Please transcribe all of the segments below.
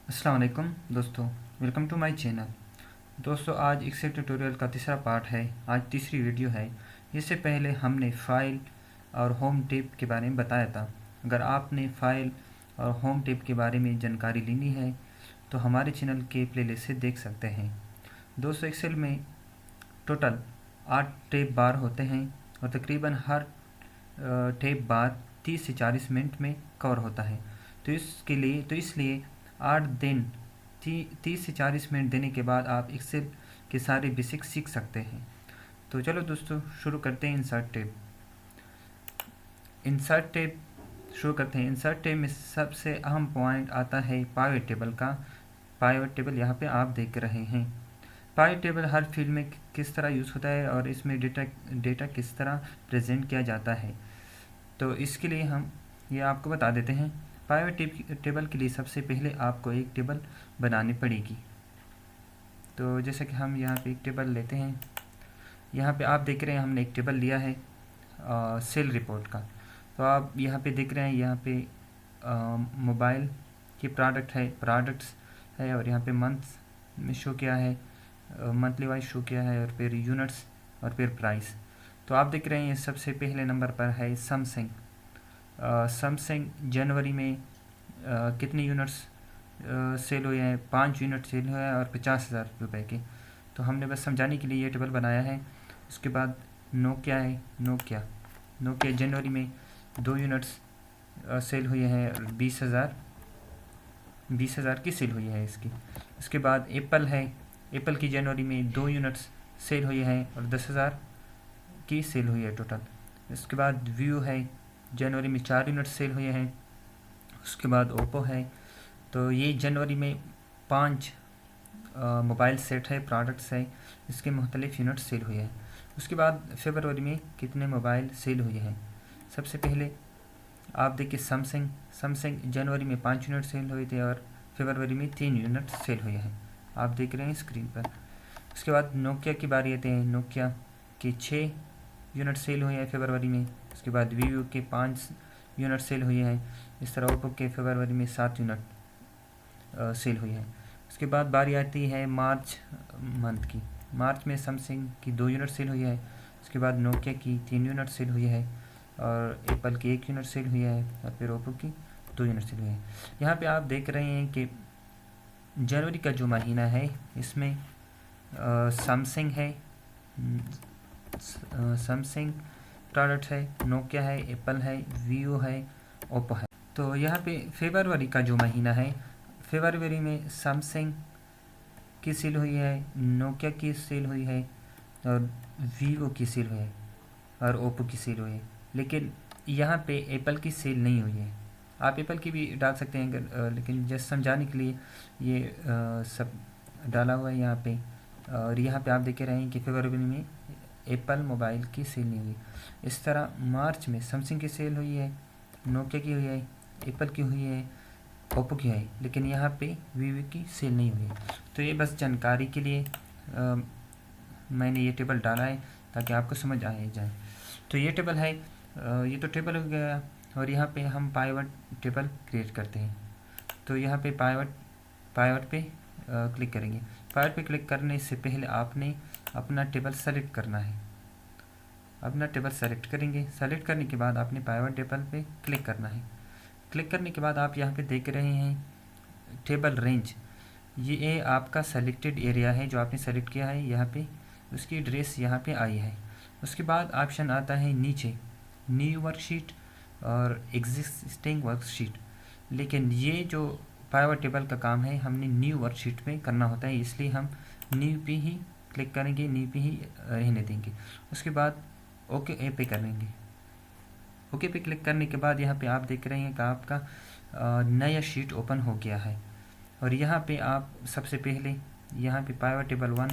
अस्सलाम वालेकुम दोस्तों, वेलकम टू माय चैनल। दोस्तों, आज एक्सेल ट्यूटोरियल का तीसरा पार्ट है। आज तीसरी वीडियो है। इससे पहले हमने फ़ाइल और होम टैब के बारे में बताया था। अगर आपने फ़ाइल और होम टैब के बारे में जानकारी लेनी है तो हमारे चैनल के प्लेलिस्ट से देख सकते हैं। दोस्तों, एक्सेल में टोटल 8 टैब बार होते हैं और तकरीबन हर टैब बार 30 से 40 मिनट में कवर होता है। तो इसलिए 8 दिन 30 से 40 मिनट देने के बाद आप एक्सेल के सारे बेसिक्स सीख सकते हैं। तो चलो दोस्तों, शुरू करते हैं। इंसर्ट टैब शुरू करते हैं। इंसर्ट टैब में सबसे अहम पॉइंट आता है पाइवट टेबल का। पाइवट टेबल यहाँ पे आप देख रहे हैं। पाइवट टेबल हर फील्ड में किस तरह यूज़ होता है और इसमें डेटा किस तरह प्रेजेंट किया जाता है, तो इसके लिए हम ये आपको बता देते हैं। पाइवट टेबल के लिए सबसे पहले आपको एक टेबल बनानी पड़ेगी। तो जैसे कि हम यहाँ पे एक टेबल लेते हैं। यहाँ पे आप देख रहे हैं हमने एक टेबल लिया है सेल रिपोर्ट का। तो आप यहाँ पे देख रहे हैं, यहाँ पे मोबाइल की प्रोडक्ट्स है और यहाँ पे मंथ में शो किया है, मंथली वाइज शो किया है और फिर यूनिट्स और फिर प्राइस। तो आप देख रहे हैं सबसे पहले नंबर पर है सैमसंग। सैमसंग जनवरी में कितने यूनिट्स सेल हुए हैं? 5 यूनिट सेल हुए हैं और 50,000 रुपये के। तो हमने बस समझाने के लिए ये टेबल बनाया है। उसके बाद नोकिया है। नोकिया जनवरी में 2 यूनिट्स सेल हुए हैं और 20,000 की सेल हुई है इसकी। उसके बाद एप्पल है। एप्पल की जनवरी में 2 यूनिट्स सेल हुई है और 10,000 की सेल हुई है टोटल। उसके बाद व्यू है, जनवरी में 4 यूनिट सेल हुए हैं। उसके बाद ओप्पो है। तो ये जनवरी में 5 मोबाइल सेट है, प्रोडक्ट्स है, इसके मुख्तलिफ यूनिट सेल हुए हैं। उसके बाद फरवरी में कितने मोबाइल सेल हुए हैं? सबसे पहले आप देखिए सैमसंग जनवरी में 5 यूनिट सेल हुए थे और फरवरी में 3 यूनिट सेल हुए हैं, आप देख रहे हैं स्क्रीन पर। उसके बाद नोकिया की बारी आते हैं। नोकिया के 6 यूनिट सेल हुए हैं फरवरी में। उसके बाद वीवो के 5 यूनिट सेल हुए हैं। इस तरह ओप्पो के फरवरी में 7 यूनिट सेल हुए हैं। उसके बाद बारी आती है मार्च मंथ की। मार्च में सैमसंग की 2 यूनिट सेल हुई है। उसके बाद नोकिया की 3 यूनिट सेल हुई है और एप्पल की 1 यूनिट सेल हुई है और फिर ओप्पो की 2 यूनिट सेल हुई है। यहाँ पे आप देख रहे हैं कि जनवरी का जो महीना है इसमें सैमसंग है, सैमसंग प्रोडक्ट है, नोकिया है, एप्पल है, वीवो है, ओप्पो है। तो यहाँ पे फरवरी का जो महीना है, फरवरी में सैमसंग की सेल हुई है, नोकिया की सेल हुई है और वीवो की सेल हुई है और ओप्पो की सेल हुई है। लेकिन यहाँ पे एप्पल की सेल नहीं हुई है। आप एप्पल की भी डाल सकते हैं अगर, लेकिन जस्ट समझाने के लिए ये सब डाला हुआ है यहाँ पे। और यहाँ पे आप देख रहे हैं कि फरवरी में एप्पल मोबाइल की सेल नहीं हुई। इस तरह मार्च में सैमसंग की सेल हुई है, नोकिया की हुई है, एप्पल की हुई है, ओप्पो की है, लेकिन यहाँ पे वीवो की सेल नहीं हुई है। तो ये बस जानकारी के लिए मैंने ये टेबल डाला है ताकि आपको समझ आ जाए। तो ये टेबल है, ये तो टेबल हो गया। और यहाँ पे हम पाइवट टेबल क्रिएट करते हैं। तो यहाँ पे पाइवट पे क्लिक करेंगे। पाइवट पे क्लिक करने से पहले आपने अपना टेबल सेलेक्ट करना है। अपना टेबल सेलेक्ट करेंगे। सेलेक्ट करने के बाद आपने पाइवट टेबल पे क्लिक करना है। क्लिक करने के बाद आप यहाँ पे देख रहे हैं टेबल रेंज। ये आपका सेलेक्टेड एरिया है जो आपने सेलेक्ट किया है, यहाँ पे उसकी एड्रेस यहाँ पे आई है। उसके बाद ऑप्शन आता है नीचे न्यू वर्कशीट और एग्जिस्टिंग वर्कशीट। लेकिन ये जो पाइवट टेबल का काम है हमने न्यू वर्कशीट में करना होता है, इसलिए हम न्यू पे ही क्लिक करेंगे, न्यू पे ही रहने देंगे। उसके बाद ओके पे करेंगे। ओके पे क्लिक करने के बाद यहाँ पे आप देख रहे हैं कि आपका नया शीट ओपन हो गया है। और यहाँ पे आप सबसे पहले यहाँ पे पाइवट टेबल 1,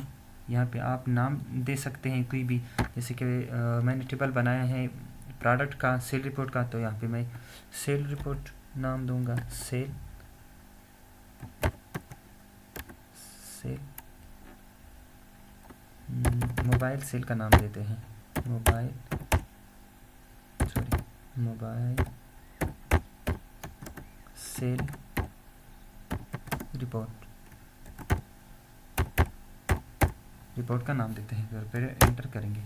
यहाँ पे आप नाम दे सकते हैं कोई भी। जैसे कि मैंने टेबल बनाया है प्रोडक्ट का, सेल रिपोर्ट का, तो यहाँ पे मैं सेल रिपोर्ट नाम दूंगा। सेल मोबाइल सेल का नाम देते हैं। मोबाइल सेल रिपोर्ट का नाम देते हैं, फिर एंटर करेंगे।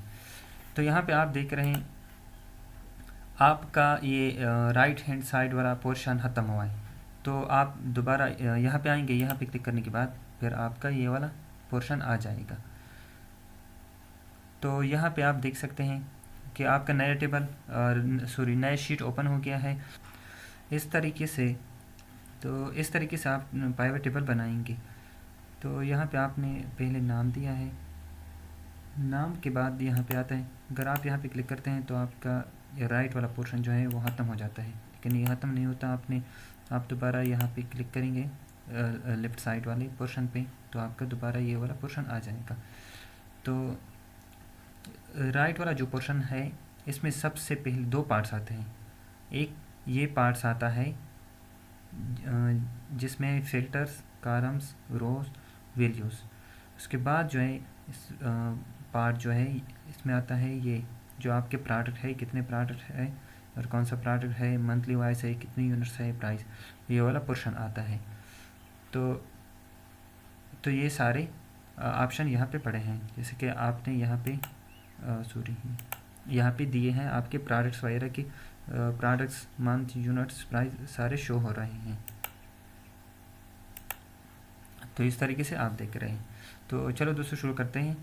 तो यहाँ पे आप देख रहे हैं आपका ये राइट हैंड साइड वाला पोर्शन ख़त्म हुआ है। तो आप दोबारा यहाँ पे आएंगे, यहाँ पे क्लिक करने के बाद फिर आपका ये वाला पोर्शन आ जाएगा। तो यहाँ पे आप देख सकते हैं कि आपका नया टेबल नया शीट ओपन हो गया है इस तरीके से। तो इस तरीके से आप पाइवट टेबल बनाएंगे। तो यहाँ पे आपने पहले नाम दिया है, नाम के बाद यहाँ पे आता है, अगर आप यहाँ पे क्लिक करते हैं तो आपका ये राइट वाला पोर्शन जो है वो ख़त्म हो जाता है, लेकिन ये ख़त्म नहीं होता। आप दोबारा यहाँ पे क्लिक करेंगे लेफ़्ट साइड वाले पोर्शन पे, तो आपका दोबारा ये वाला पोर्शन आ जाएगा। तो राइट वाला जो पोर्शन है इसमें सबसे पहले दो पार्ट्स आते हैं। एक ये पार्ट्स आता है जिसमें फिल्टर्स, कॉलम्स, रोज, वैल्यूज़। उसके बाद जो है इस पार्ट जो है इसमें आता है ये जो आपके प्रोडक्ट है, कितने प्रोडक्ट है और कौन सा प्रोडक्ट है, मंथली वाइज है, कितनी यूनिट्स है, प्राइस, ये वाला पोर्शन आता है। तो ये सारे ऑप्शन यहाँ पे पड़े हैं, जैसे कि आपने यहाँ पे यहाँ पे दिए हैं आपके प्रोडक्ट्स वगैरह के प्रोडक्ट्स, मंथ, यूनिट्स, प्राइस सारे शो हो रहे हैं। तो इस तरीके से आप देख रहे हैं। तो चलो दोस्तों शुरू करते हैं।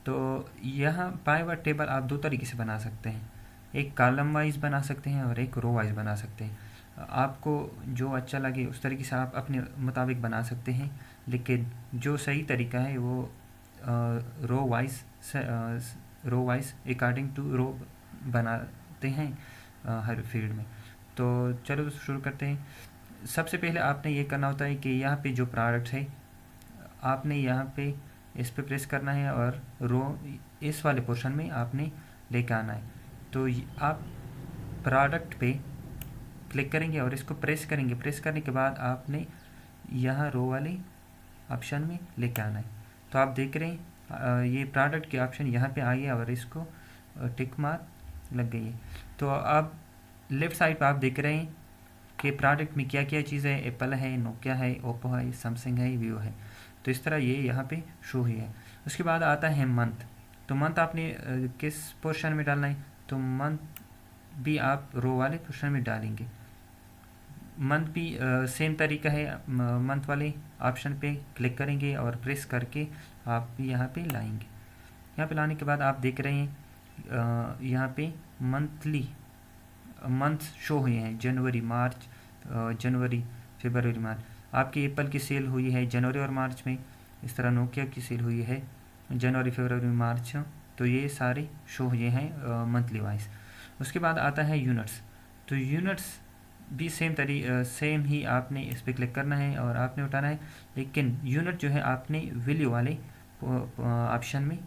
तो यहाँ पाइवट टेबल आप दो तरीके से बना सकते हैं, एक कॉलम वाइज बना सकते हैं और एक रो वाइज बना सकते हैं। आपको जो अच्छा लगे उस तरीके से आप अपने मुताबिक बना सकते हैं, लेकिन जो सही तरीका है वो रो वाइज अकॉर्डिंग टू रो बनाते हैं हर फील्ड में। तो चलो दोस्तों शुरू करते हैं। सबसे पहले आपने ये करना होता है कि यहाँ पे जो प्रोडक्ट है आपने यहाँ पे इस पे प्रेस करना है और रो इस वाले पोर्शन में आपने लेके आना है। तो आप प्रोडक्ट पे क्लिक करेंगे और इसको प्रेस करेंगे। प्रेस करने के बाद आपने यहाँ रो वाले ऑप्शन में लेके आना है। तो आप देख रहे हैं ये प्रोडक्ट के ऑप्शन यहाँ पे आ गया और इसको टिक मार्क लग गई है। तो अब लेफ़्ट साइड पर आप देख रहे हैं कि प्रोडक्ट में क्या क्या चीज़ें है, एप्पल है, नोकिया है, ओप्पो है, सैमसंग है, वीवो है। तो इस तरह ये यहाँ पे शो हुई है। उसके बाद आता है मंथ। तो मंथ आपने किस पोर्शन में डालना है, तो मंथ भी आप रो वाले पोर्शन में डालेंगे। मंथ भी सेम तरीका है, मंथ वाले ऑप्शन पे क्लिक करेंगे और प्रेस करके आप यहाँ पे लाएंगे। यहाँ पे लाने के बाद आप देख रहे हैं यहाँ पे मंथ शो हुए हैं, जनवरी, मार्च, जनवरी, फरवरी, मार्च। आपकी एप्पल की सेल हुई है जनवरी और मार्च में, इस तरह नोकिया की सेल हुई है जनवरी, फरवरी, मार्च। तो ये सारे शो हुए हैं मंथली वाइज। उसके बाद आता है यूनिट्स। तो यूनिट्स भी सेम ही आपने इस पर क्लिक करना है और आपने उठाना है, लेकिन यूनिट जो है आपने वैल्यू वाले ऑप्शन में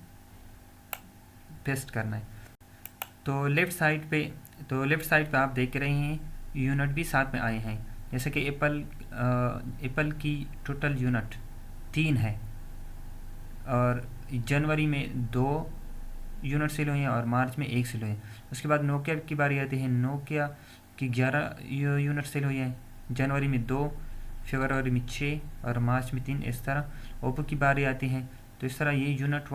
पेस्ट करना है। तो लेफ़्ट साइड पे आप देख रहे हैं यूनिट भी साथ में आए हैं, जैसे कि एप्पल की टोटल यूनिट 3 है और जनवरी में 2 यूनिट सेल हुए हैं और मार्च में 1 सेल हुए हैं। उसके बाद नोकिया की बारी आती है, नोकिया की 11 यूनिट सेल हुई हैं, जनवरी में 2, फरवरी में 6 और मार्च में 3। इस तरह ओप्पो की बारी आती है। तो इस तरह ये यूनिट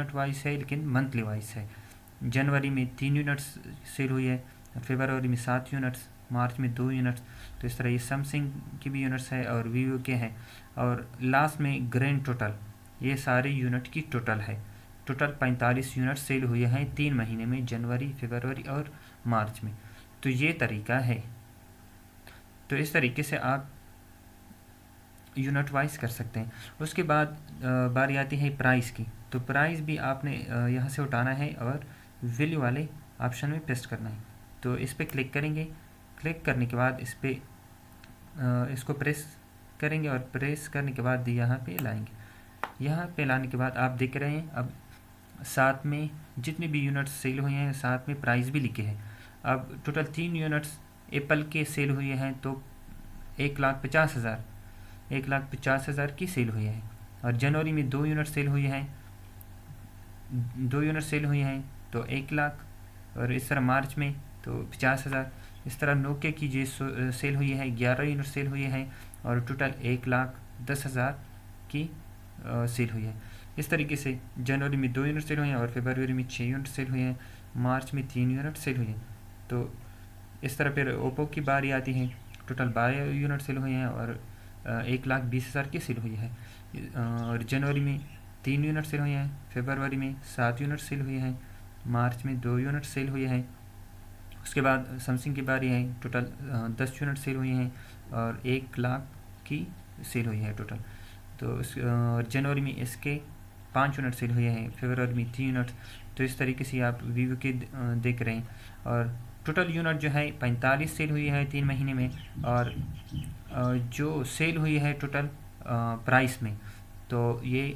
वाइज है लेकिन मंथली वाइज है। जनवरी में 3 यूनिट्स सेल हुई है, फरवरी में 7 यूनिट्स, मार्च में 2 यूनिट्स। तो इस तरह ये सैमसंग की भी यूनिट्स है और वीवो के हैं। और लास्ट में ग्रैंड टोटल, ये सारे यूनिट की टोटल है। टोटल 45 यूनिट सेल हुए हैं 3 महीने में, जनवरी, फरवरी और मार्च में। तो ये तरीका है। तो इस तरीके से आप यूनिट वाइज कर सकते हैं। उसके बाद बारी आती है प्राइस की। तो प्राइस भी आपने यहाँ से उठाना है और वैल्यू वाले ऑप्शन में पेस्ट करना है। तो इस पर क्लिक करेंगे। क्लिक करने के बाद इसको प्रेस करेंगे और प्रेस करने के बाद यहाँ पे लाएंगे। यहाँ पे लाने के बाद आप देख रहे हैं अब साथ में जितने भी यूनिट्स सेल हुए हैं साथ में प्राइस भी लिखे हैं। अब टोटल 3 यूनिट्स एप्पल के सेल हुए हैं तो 1,50,000 की सेल हुई है। और जनवरी में 2 यूनिट सेल हुए हैं, तो 1 लाख। और इस तरह मार्च में तो 50,000। इस तरह नोकिया की जो सेल हुई है 11 यूनिट सेल हुई हैं और टोटल 1,10,000 की सेल हुई है। इस तरीके से जनवरी में 2 यूनिट सेल हुए हैं और फरवरी में 6 यूनिट सेल हुए हैं, मार्च में 3 यूनिट सेल हुए हैं। तो इस तरह फिर ओप्पो की बारी आती है, टोटल 12 यूनिट सेल हुए हैं और 1,20,000 की सेल हुई है। और जनवरी में 3 यूनिट सेल हुए हैं, फरवरी में 7 यूनिट सेल हुए हैं, मार्च में 2 यूनिट सेल हुए हैं। उसके बाद सैमसंग की बारी है, टोटल 10 यूनिट सेल हुए हैं और 1,00,000 की सेल हुई है टोटल। तो जनवरी में इसके 5 यूनिट सेल हुए हैं, फरवरी में 3 यूनिट। तो इस तरीके से आप वीवो के देख रहे हैं। और टोटल यूनिट जो है 45 सेल हुई है 3 महीने में। और जो सेल हुई है टोटल प्राइस में, तो ये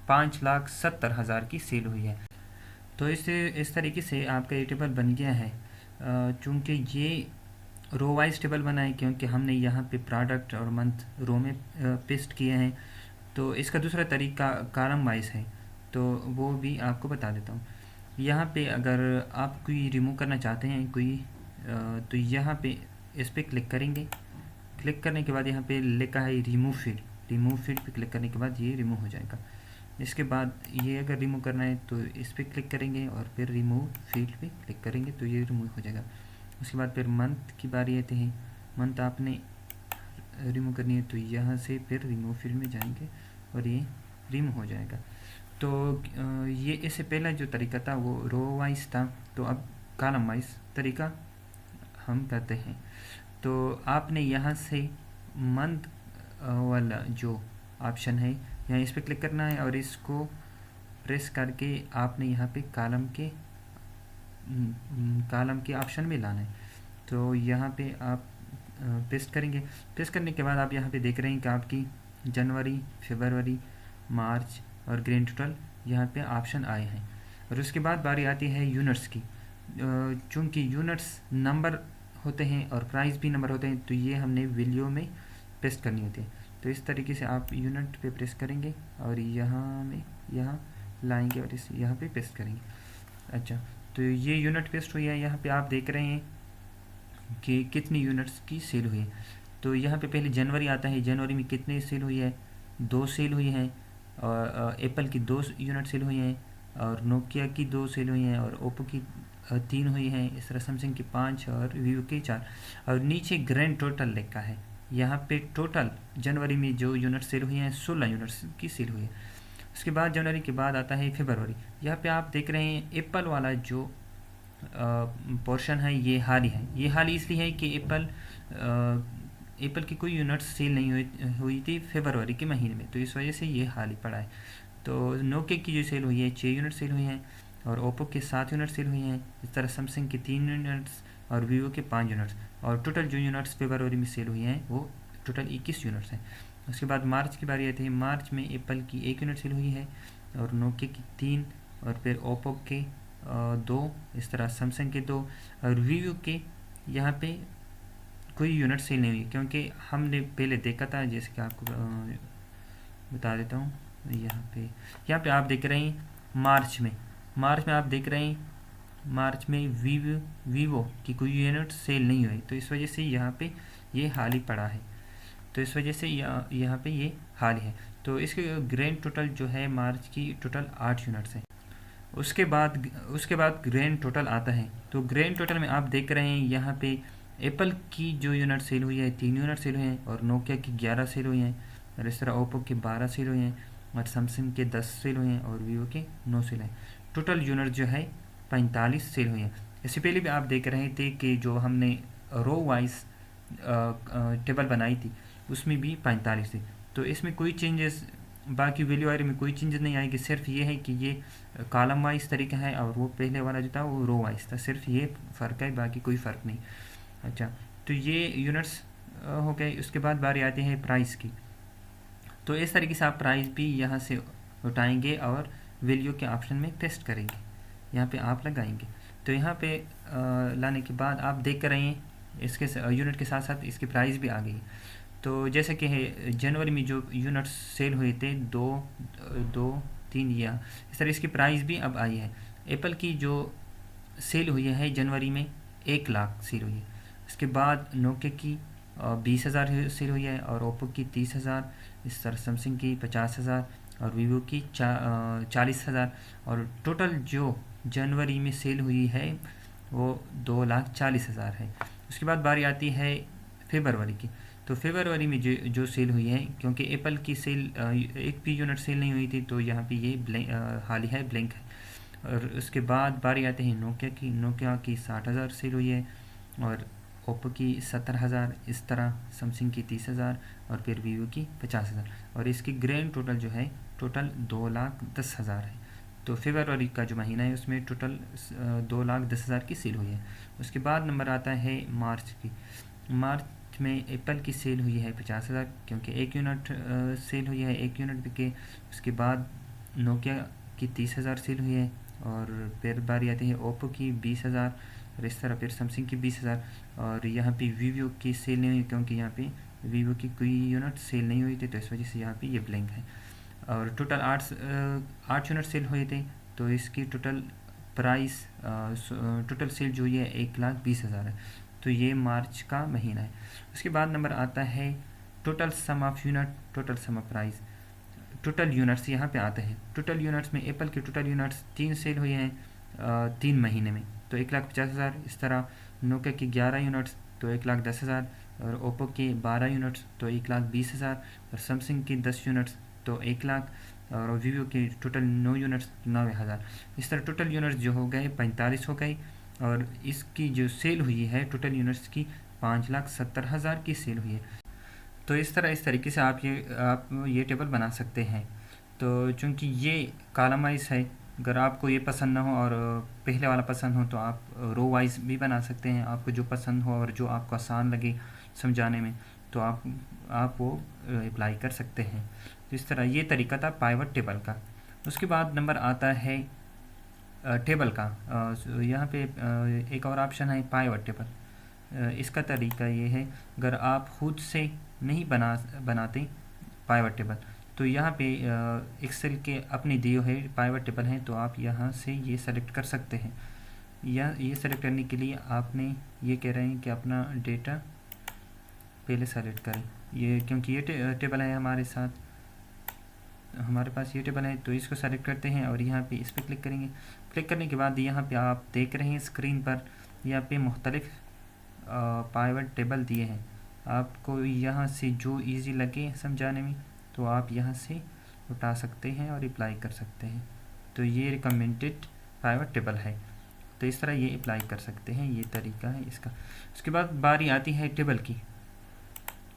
5,70,000 की सेल हुई है। तो इस तरीके से आपका ये टेबल बन गया है। चूँकि ये रो वाइज टेबल बना है, क्योंकि हमने यहाँ पे प्रोडक्ट और मंथ रो में पेस्ट किए हैं। तो इसका दूसरा तरीका कॉलम वाइज है, तो वो भी आपको बता देता हूँ। यहाँ पे अगर आप कोई रिमूव करना चाहते हैं तो यहाँ पे इस पर क्लिक करेंगे। क्लिक करने के बाद यहाँ पे लिखा है रिमूव फील्ड पे क्लिक करने के बाद ये रिमूव हो जाएगा। इसके बाद ये अगर रिमूव करना है तो इस पर क्लिक करेंगे और फिर रिमूव फील्ड पे क्लिक करेंगे तो ये रिमूव हो जाएगा। उसके बाद फिर मंथ की बारी आती है। मंथ आपने रिमूव करनी है तो यहाँ से फिर रिमूव फील्ड में जाएंगे और ये रिमूव हो जाएगा। तो ये इससे पहला जो तरीका था वो रो वाइज था, तो अब कॉलम वाइज तरीका हम करते हैं। तो आपने यहाँ से मंथ वाला जो ऑप्शन है, यहाँ इस पर क्लिक करना है और इसको प्रेस करके आपने यहाँ पे कॉलम के ऑप्शन में लाना है। तो यहाँ पे आप पेस्ट करेंगे। पेस्ट करने के बाद आप यहाँ पे देख रहे हैं कि आपकी जनवरी, फरवरी, मार्च और ग्रैंड टोटल यहाँ पे ऑप्शन आए हैं। और उसके बाद बारी आती है यूनिट्स की। चूँकि यूनिट्स नंबर होते हैं और प्राइस भी नंबर होते हैं, तो ये हमने वैल्यू में पेस्ट करनी होती है। तो इस तरीके से आप यूनिट पे प्रेस करेंगे और यहाँ लाएंगे और इस यहाँ पे पेस्ट करेंगे। अच्छा, तो ये यूनिट पेस्ट हुई है। यहाँ पे आप देख रहे हैं कि कितनी यूनिट्स की सेल हुई है। तो यहाँ पे पहले जनवरी आता है। जनवरी में कितने सेल हुई है? 2 सेल हुई हैं। और एप्पल की 2 यूनिट सेल हुई हैं और नोकिया की 2 सेल हुई हैं और ओप्पो की 3 हुई हैं। इस तरह सैमसंग की 5 और वीवो की 4। और नीचे ग्रैंड टोटल लिखा है। यहाँ पे टोटल जनवरी में जो यूनिट सेल हुई हैं 16 यूनिट्स की सेल हुई है। उसके बाद जनवरी के बाद आता है फरवरी। यहाँ पे आप देख रहे हैं एप्पल वाला जो पोर्शन है ये हाली है। ये हाली इसलिए है कि एप्पल की कोई यूनिट सेल नहीं हुई थी फरवरी के महीने में, तो इस वजह से ये हाली पड़ा है। तो नोकिया की जो सेल हुई है 6 यूनिट सेल हुई हैं और ओप्पो के 7 यूनिट सेल हुई हैं। इस तरह सैमसंग के 3 यूनिट्स और वीवो के 5 यूनिट्स। और टोटल जो यूनिट्स फरवरी में सेल हुई हैं वो टोटल 21 यूनिट्स हैं। उसके बाद मार्च की बारी आती है। मार्च में एप्पल की 1 यूनिट सेल हुई है और नोकिया की 3 और फिर ओप्पो के 2, इस तरह सैमसंग के 2 और वीवो के यहाँ पे कोई यूनिट सेल नहीं हुई, क्योंकि हमने पहले देखा था। जैसे कि आपको बता देता हूँ। यहाँ पे आप देख रहे हैं मार्च में आप देख रहे हैं मार्च में वीवो की कोई यूनिट सेल नहीं हुई, तो इस वजह से यहाँ पे ये हाली पड़ा है। तो इस वजह से यहाँ पे ये हाल है। तो इसके ग्रैंड टोटल जो है मार्च की टोटल 8 यूनिट्स हैं। उसके बाद ग्रैंड टोटल आता है। तो ग्रैंड टोटल में आप देख रहे हैं यहाँ पे एप्पल की जो यूनिट सेल हुई है 3 यूनिट सेल हुई हैं और नोकिया की 11 सेल हुई हैं और इस तरह ओप्पो के 12 सेल हुए हैं और सैमसंग के 10 सेल हुए हैं और वीवो के 9 सेल हैं। टोटल यूनिट जो है 45 सेल हुई हैं। इससे पहले भी आप देख रहे थे कि जो हमने रो वाइज टेबल बनाई थी उसमें भी 45 थी। तो इसमें कोई चेंजेस, बाकी वैल्यू आर में कोई चेंजेस नहीं आएगी। सिर्फ ये है कि ये कॉलम वाइज तरीका है और वो पहले वाला जो था वो रो वाइज था। सिर्फ ये फ़र्क है, बाकी कोई फ़र्क नहीं। अच्छा, तो ये यूनिट्स हो गए। उसके बाद बारी आती है प्राइस की। तो इस तरीके से आप प्राइस भी यहाँ से उठाएंगे और वैल्यू के ऑप्शन में पेस्ट करेंगे, यहाँ पे आप लगाएंगे। तो यहाँ पे लाने के बाद आप देख कर रहे हैं इसके यूनिट के साथ साथ इसकी प्राइस भी आ गई। तो जैसे कि है जनवरी में जो यूनिट्स सेल हुए थे 2, 3 या इस तरह इसकी प्राइस भी अब आई है। एप्पल की जो सेल हुई है जनवरी में 1,00,000 सेल हुई है इसके बाद नोकिया की 20,000 सेल हुई है और ओप्पो की 30,000, इस तरह सैमसंग की 50,000 और वीवो की 40,000। और टोटल जो जनवरी में सेल हुई है वो 2,40,000 है। उसके बाद बारी आती है फरवरी की। तो फरवरी में जो सेल हुई है, क्योंकि एप्पल की सेल एक भी यूनिट सेल नहीं हुई थी, तो यहाँ पे ये हाल है ब्लैंक है। और उसके बाद बारी आते हैं नोकिया की। नोकिया की 60,000 सेल हुई है और ओप्पो की 70,000, इस तरह सैमसंग की 30,000 और फिर वीवो की 50,000। और इसकी ग्रैंड टोटल जो है टोटल 2,10,000 है। तो फरवरी का जो महीना है उसमें टोटल 2,10,000 की सेल हुई है। उसके बाद नंबर आता है मार्च की। मार्च में एप्पल की सेल हुई है 50,000, क्योंकि एक यूनिट सेल हुई है, एक यूनिट बिके। उसके बाद नोकिया की 30,000 सेल हुई है और फिर बारी आती है ओप्पो की 20,000 और इस तरह फिर सैमसंग की 20,000। और यहाँ पे वीवो की सेल नहीं हुई, क्योंकि यहाँ पे वीवो की कोई यूनिट सेल नहीं हुई थी, तो इस वजह से यहाँ पे ये ब्लैंक है। और टोटल 8 यूनिट सेल हुए थे, तो इसकी टोटल प्राइस टोटल सेल जो ये 1,20,000 है। तो ये मार्च का महीना है। उसके बाद नंबर आता है total sum of unit, total sum of price. Total units यहाँ पे आते हैं। टोटल यूनिट्स में एप्पल के टोटल यूनिट्स 3 सेल हुए हैं 3 महीने में, तो 1,50,000। इस तरह नोकिया की 11 यूनिट्स, तो 1,10,000। और ओप्पो के 12 यूनिट्स, तो 1,20,000। और सैमसंग की 10 यूनिट्स, तो 1,00,000। और वीवो के टोटल 9 यूनिट्स, 90,000। इस तरह टोटल यूनिट्स जो हो गए 45 हो गई। और इसकी जो सेल हुई है टोटल यूनिट्स की 5,70,000 की सेल हुई है। तो इस तरीके से आप ये टेबल बना सकते हैं। तो चूँकि ये कॉलम वाइज है, अगर आपको ये पसंद ना हो और पहले वाला पसंद हो तो आप रो वाइज भी बना सकते हैं। आपको जो पसंद हो और जो आपको आसान लगे समझाने में, तो आप वो अप्लाई कर सकते हैं। तो इस तरह ये तरीका था पाइवट टेबल का। उसके बाद नंबर आता है टेबल का। यहाँ पे एक और ऑप्शन है पाइवट टेबल। इसका तरीका ये है, अगर आप खुद से नहीं बनाते पाइवट टेबल, तो यहाँ पे एक्सेल के अपने दिए हुए पाइवट टेबल हैं, तो आप यहाँ से ये सेलेक्ट कर सकते हैं। ये सेलेक्ट करने के लिए आपने ये कह रहे हैं कि अपना डेटा पहले सेलेक्ट करें। ये क्योंकि ये टेबल है हमारे पास ये टेबल है, तो इसको सेलेक्ट करते हैं और यहाँ पे इस पर क्लिक करेंगे। क्लिक करने के बाद यहाँ पे आप देख रहे हैं स्क्रीन पर यहाँ पे मुख्तलिफ पाइवट टेबल दिए हैं। आपको यहाँ से जो इजी लगे समझाने में, तो आप यहाँ से उठा सकते हैं और अप्लाई कर सकते हैं। तो ये रिकमेंडेड पाइवट टेबल है, तो इस तरह ये अप्लाई कर सकते हैं। ये तरीका है इसका। उसके बाद बारी आती है टेबल की।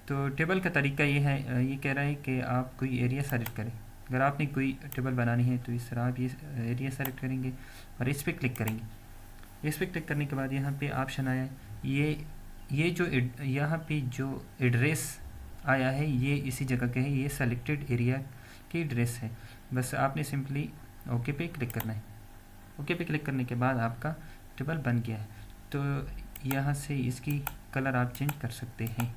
तो टेबल का तरीका ये है, ये कह रहा है कि आप कोई एरिया सेलेक्ट करें। अगर आपने कोई टेबल बनानी है तो इस तरह आप ये एरिया सेलेक्ट करेंगे और इस पर क्लिक करेंगे। इस पर क्लिक करने के बाद यहाँ पे ऑप्शन आया है, ये जो यहाँ पे जो एड्रेस आया है ये इसी जगह के है, ये सेलेक्टेड एरिया की एड्रेस है। बस आपने सिंपली ओके पे क्लिक करना है। ओके पे क्लिक करने के बाद आपका टेबल बन गया है। तो यहाँ से इसकी कलर आप चेंज कर सकते हैं।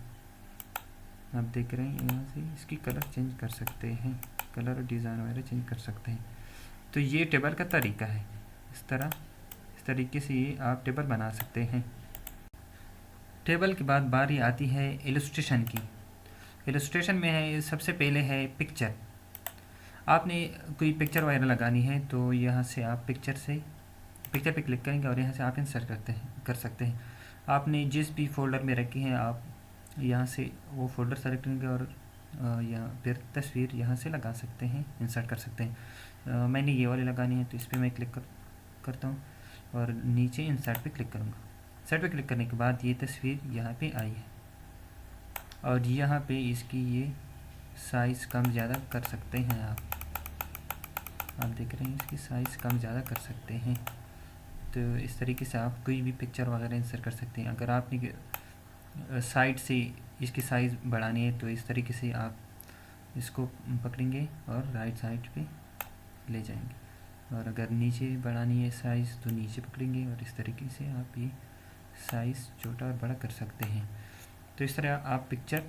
आप देख रहे हैं यहाँ से इसकी कलर चेंज कर सकते हैं, कलर और डिज़ाइन वगैरह चेंज कर सकते हैं। तो ये टेबल का तरीका है। इस तरीके से ये आप टेबल बना सकते हैं। टेबल के बाद बारी आती है इलस्ट्रेशन की। इलस्ट्रेशन में है सबसे पहले है पिक्चर। आपने कोई पिक्चर वगैरह लगानी है तो यहाँ से आप पिक्चर पे क्लिक करेंगे और यहाँ से आप इंसर्ट कर सकते हैं। आपने जिस भी फोल्डर में रखी है आप यहाँ से वो फोल्डर सेलेक्ट करेंगे और यहाँ फिर तस्वीर यहाँ से लगा सकते हैं, इंसर्ट कर सकते हैं। मैंने ये वाली लगानी है तो इस पर मैं क्लिक करता हूँ और नीचे इंसर्ट पे क्लिक करूँगा। इंसर्ट पे क्लिक करने के बाद ये तस्वीर यहाँ पे आई है और यहाँ पे इसकी ये साइज़ कम ज़्यादा कर सकते हैं। आप देख रहे हैं इसकी साइज़ कम ज़्यादा कर सकते हैं। तो इस तरीके से आप कोई भी पिक्चर वगैरह इंसर्ट कर सकते हैं। अगर आपने साइड से इसकी साइज़ बढ़ानी है तो इस तरीके से आप इसको पकड़ेंगे और राइट साइड पे ले जाएंगे, और अगर नीचे बढ़ानी है साइज़ तो नीचे पकड़ेंगे और इस तरीके से आप ये साइज़ छोटा और बड़ा कर सकते हैं। तो इस तरह आप पिक्चर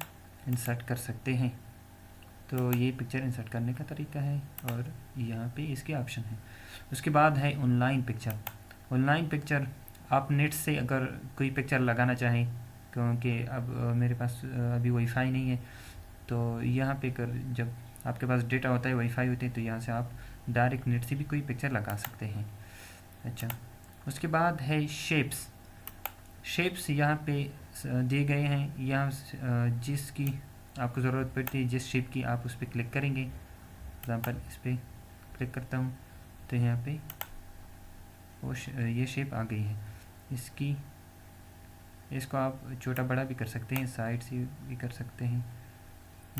इंसर्ट कर सकते हैं। तो ये पिक्चर इंसर्ट करने का तरीका है और यहाँ पे इसके ऑप्शन है। उसके बाद है ऑनलाइन पिक्चर। ऑनलाइन पिक्चर आप नेट से अगर कोई पिक्चर लगाना चाहें क्योंकि अब मेरे पास अभी वाईफाई नहीं है। तो यहाँ पे कर जब आपके पास डेटा होता है, वाईफाई होते हैं, तो यहाँ से आप डायरेक्ट नेट से भी कोई पिक्चर लगा सकते हैं। अच्छा, उसके बाद है शेप्स। शेप्स यहाँ पे दिए गए हैं। यहाँ जिसकी आपको ज़रूरत पड़ती है, जिस शेप की, आप उस पर क्लिक करेंगे। एग्जाम्पल इस पर क्लिक करता हूँ तो यहाँ पे वो ये शेप आ गई है। इसको आप छोटा बड़ा भी कर सकते हैं, साइड से भी कर सकते हैं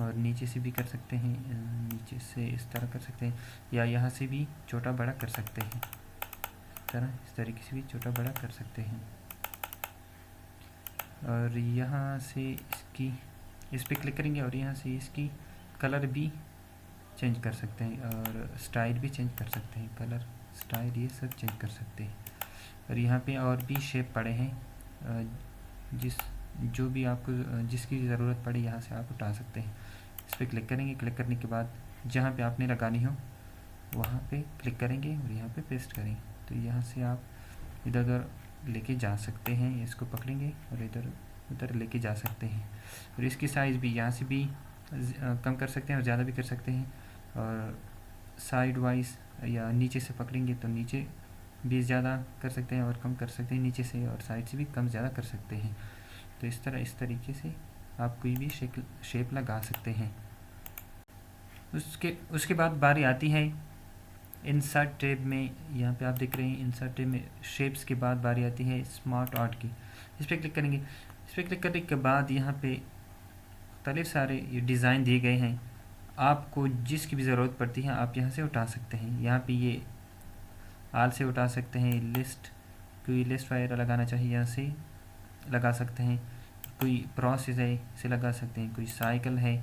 और नीचे से भी कर सकते हैं। नीचे से इस तरह कर सकते हैं या यहाँ से भी छोटा बड़ा कर सकते हैं। इस तरीके से भी छोटा बड़ा कर सकते हैं। और यहाँ से इस पर क्लिक करेंगे और यहाँ से इसकी कलर भी चेंज कर सकते हैं और स्टाइल भी चेंज कर सकते हैं। कलर, स्टाइल, ये सब चेंज कर सकते हैं। और यहाँ पे और भी शेप पड़े हैं, जो भी आपको जिसकी ज़रूरत पड़े यहाँ से आप उठा सकते हैं। इस पर क्लिक करेंगे। क्लिक करने के बाद जहाँ पे आपने लगानी हो वहाँ पे क्लिक करेंगे और यहाँ पे पेस्ट करेंगे। तो यहाँ से आप इधर उधर लेके जा सकते हैं। इसको पकड़ेंगे और इधर उधर लेके जा सकते हैं। और इसकी साइज़ भी यहाँ से भी कम कर सकते हैं और ज़्यादा भी कर सकते हैं। और साइड वाइज या नीचे से पकड़ेंगे तो नीचे भी ज़्यादा कर सकते हैं और कम कर सकते हैं नीचे से, और साइड से भी कम ज़्यादा कर सकते हैं। तो इस तरीके से आप कोई भी शेप लगा सकते हैं। उसके बाद बारी आती है इंसर्ट टैब में। यहाँ पे आप देख रहे हैं इंसर्ट टैब में शेप्स के बाद बारी आती है स्मार्ट आर्ट की। इस पर क्लिक करेंगे। इस पर क्लिक करने के बाद यहाँ पे मुख्तलिफ सारे ये डिज़ाइन दिए गए हैं। आपको जिसकी भी ज़रूरत पड़ती है आप यहाँ से उठा सकते हैं। यहाँ पे ये आल से उठा सकते हैं। लिस्ट, कोई लिस्ट वगैरह लगाना चाहिए यहाँ से लगा सकते हैं। कोई प्रोसेस है इसे लगा सकते हैं। कोई साइकिल है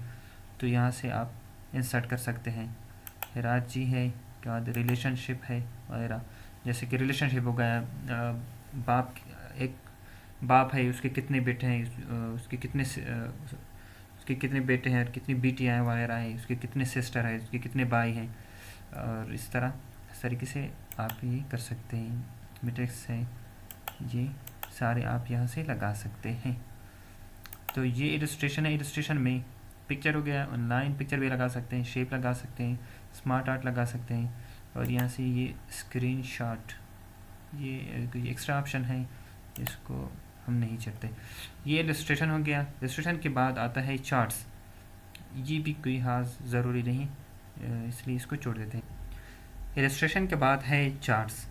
तो यहाँ से आप इंसर्ट कर सकते हैं। हिरार्ची है, के बाद रिलेशनशिप है वगैरह। जैसे कि रिलेशनशिप हो गया, एक बाप है, उसके कितने बेटे हैं, उसके कितने बेटे हैं और कितनी बेटियाँ हैं वगैरह हैं, उसके कितने सिस्टर हैं, उसके कितने भाई हैं। और इस तरीके से आप ये कर सकते हैं। मैट्रिक्स है, ये सारे आप यहाँ से लगा सकते हैं। तो ये इलस्ट्रेशन है। इलस्ट्रेशन में पिक्चर हो गया, ऑनलाइन पिक्चर भी लगा सकते हैं, शेप लगा सकते हैं, स्मार्ट आर्ट लगा सकते हैं। और यहाँ से ये स्क्रीनशॉट, ये कोई एक्स्ट्रा ऑप्शन है, इसको हम नहीं चाहते। ये इलस्ट्रेशन हो गया। इलस्ट्रेशन के बाद आता है चार्ट्स। ये भी कोई खास ज़रूरी नहीं, इसलिए इसको छोड़ देते हैं। इलस्ट्रेशन के बाद है चार्ट्स।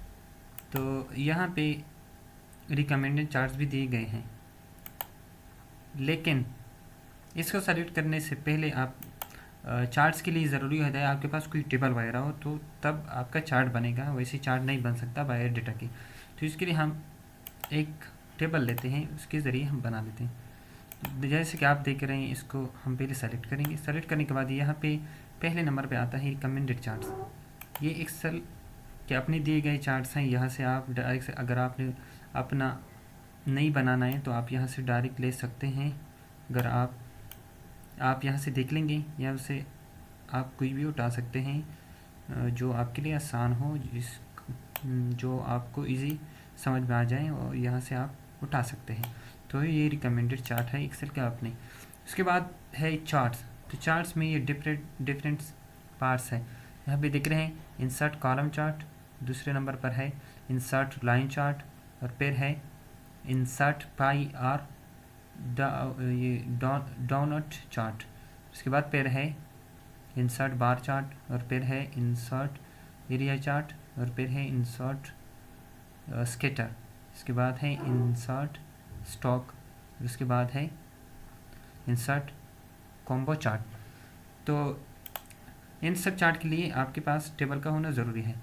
तो यहाँ पे रिकमेंडेड चार्ट्स भी दिए गए हैं, लेकिन इसको सेलेक्ट करने से पहले आप चार्ट्स के लिए ज़रूरी होता है आपके पास कोई टेबल वगैरह हो, तो तब आपका चार्ट बनेगा। वैसे चार्ट नहीं बन सकता बायर डेटा की। तो इसके लिए हम एक टेबल लेते हैं, उसके ज़रिए हम बना लेते हैं। जैसे कि आप देख रहे हैं, इसको हम पहले सेलेक्ट करेंगे। सेलेक्ट करने के बाद यहाँ पे पहले नंबर पे आता है रिकमेंडेड चार्ट्स। ये एक्सेल के अपने दिए गए चार्ट्स हैं। यहाँ से आप डायरेक्ट से, अगर आपने अपना नहीं बनाना है तो आप यहाँ से डायरेक्ट ले सकते हैं। अगर आप यहाँ से देख लेंगे, यहाँ से आप कोई भी उठा सकते हैं जो आपके लिए आसान हो, जो आपको इजी समझ में आ जाए, और यहाँ से आप उठा सकते हैं। तो ये रिकमेंडेड चार्ट है एक्सेल का अपने। उसके बाद है चार्ट्स। तो चार्ट्स में ये डिफरेंट पार्ट्स है। यहाँ पे देख रहे हैं इंसर्ट कॉलम चार्ट, दूसरे नंबर पर है इंसर्ट लाइन चार्ट, और फिर है इंसर्ट पाई आर ये डोनट चार्ट। उसके बाद फिर है इंसर्ट बार चार्ट, और फिर है इंसर्ट एरिया चार्ट, और फिर है इंसर्ट स्केटर। इसके बाद है इंसर्ट स्टॉक, उसके बाद है इंसर्ट कॉम्बो चार्ट। तो इन सब चार्ट के लिए आपके पास टेबल का होना ज़रूरी है।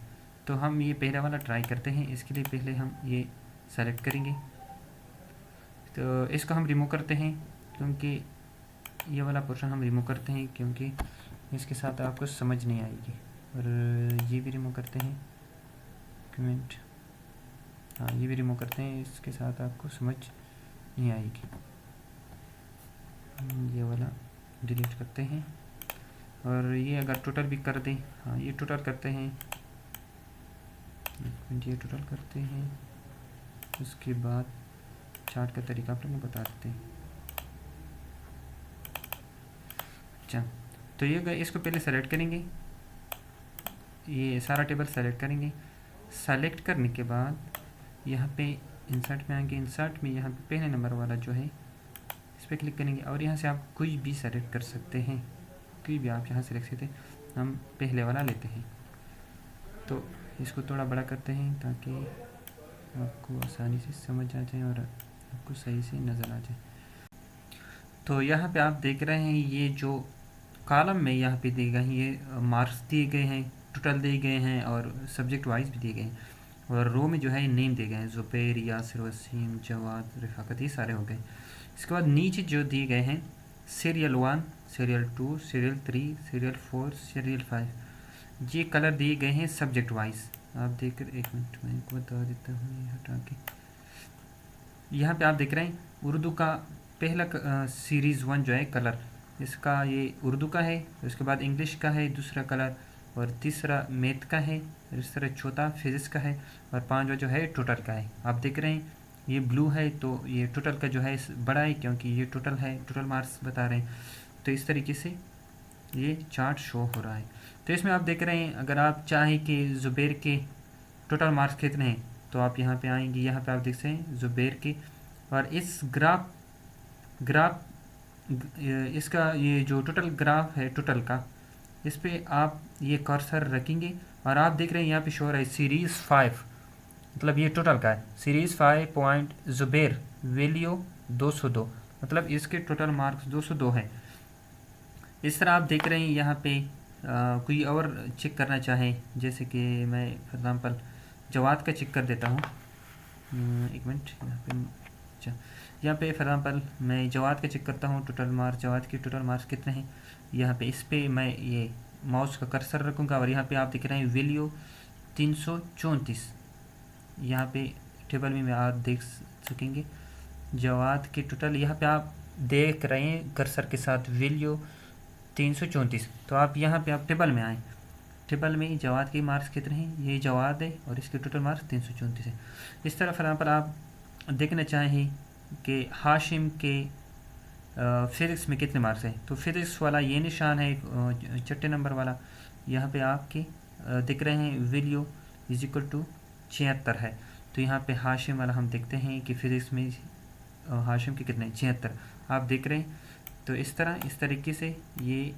तो हम ये पहला वाला ट्राई करते हैं। इसके लिए पहले हम ये सेलेक्ट करेंगे। तो इसको हम रिमूव करते हैं, क्योंकि ये वाला पोर्शन हम रिमूव करते हैं क्योंकि इसके साथ आपको समझ नहीं आएगी। और ये भी रिमूव करते हैं, कमेंट, हाँ ये भी रिमूव करते हैं, इसके साथ आपको समझ नहीं आएगी। ये वाला डिलीट करते हैं। और ये अगर टोटल भी कर दें, हाँ ये टोटल करते हैं, ये टोटल करते हैं। उसके बाद चार्ट का तरीका आप लोगों को बता देते हैं। अच्छा, तो ये गए, इसको पहले सेलेक्ट करेंगे, ये सारा टेबल सेलेक्ट करेंगे। सेलेक्ट करने के बाद यहाँ पे इंसर्ट में आएंगे। इंसर्ट में यहाँ पे पहले नंबर वाला जो है इस पर क्लिक करेंगे और यहाँ से आप कोई भी सेलेक्ट कर सकते हैं, कोई भी आप यहाँ सेलेक्ट करते हैं। हम पहले वाला लेते हैं, तो इसको थोड़ा बड़ा करते हैं ताकि आपको आसानी से समझ आ जाए और आपको सही से नज़र आ जाए। तो यहाँ पे आप देख रहे हैं ये जो कॉलम में यहाँ पे दिए गए हैं, ये मार्क्स दिए गए हैं, टोटल दिए गए हैं और सब्जेक्ट वाइज भी दिए गए हैं। और रो में जो है नेम दिए गए हैं, ज़ुबैर, यासिर, वसीम, जवाद, रिफाकत, ये सारे हो गए। इसके बाद नीचे जो दिए गए हैं serial 1, serial 2, serial 3, serial 4, serial 5, ये कलर दिए गए हैं सब्जेक्ट वाइज। आप देख कर, एक मिनट मैं इनको बता देता हूँ, ये हटा के। यहाँ पे आप देख रहे हैं उर्दू का पहला सीरीज़ 1 जो है कलर, इसका ये उर्दू का है। उसके बाद इंग्लिश का है दूसरा कलर, और तीसरा मैथ का है, इस तरह चौथा फिज़िक्स का है, और पांचवा जो है टोटल का है। आप देख रहे हैं ये ब्लू है, तो ये टोटल का जो है बड़ा है क्योंकि ये टोटल है, टोटल मार्क्स बता रहे हैं। तो इस तरीके से ये चार्ट शो हो रहा है। तो इसमें आप देख रहे हैं अगर आप चाहें कि ज़ुबैर के टोटल मार्क्स कितने हैं तो आप यहाँ पे आएंगे, यहाँ पे आप देख सकते हैं ज़ुबैर के, और इस ग्राफ इसका ये जो टोटल ग्राफ है टोटल का, इस पे आप ये कर्सर रखेंगे और आप देख रहे हैं यहाँ पे शो हो रहा है सीरीज़ 5, मतलब ये टोटल का है। सीरीज़ 5 पॉइंट ज़ुबैर वैल्यू 202, मतलब इसके टोटल मार्क्स 202 हैं। इस तरह आप देख रहे हैं यहाँ पे कोई और चेक करना चाहें, जैसे कि मैं फॉर एग्ज़ाम्पल जवाद का चेक कर देता हूँ। एक मिनट, यहाँ पे अच्छा, यहाँ पे फॉर एग्ज़ाम्पल मैं जवाद का चेक करता हूँ टोटल मार्क्स, जवाद के टोटल मार्क्स कितने हैं। यहाँ पे इस पे मैं ये माउस का कर्सर रखूँगा और यहाँ पे आप देख रहे हैं वैल्यू 334, यहाँ पे टेबल में आप देख सकेंगे जवाद के टोटल, यहाँ पे आप देख रहे हैं कर्सर के साथ वैल्यू 334। तो आप यहाँ पे आप टेबल में आएँ, टेबल में जवाद के मार्क्स कितने हैं, ये जवाद है और इसके टोटल मार्क्स 334 है। इस तरह फॉर एग्जाम्पल आप देखना चाहें कि हाशिम के फिज़िक्स में कितने मार्क्स हैं, तो फिज़िक्स वाला ये निशान है छठे नंबर वाला, यहाँ पे आपके दिख रहे हैं वैल्यू इज इक्वल टू 76 है। तो यहाँ पे हाशिम वाला हम देखते हैं कि फिज़िक्स में हाशिम के कितने 76 आप देख रहे हैं। तो इस तरीके से ये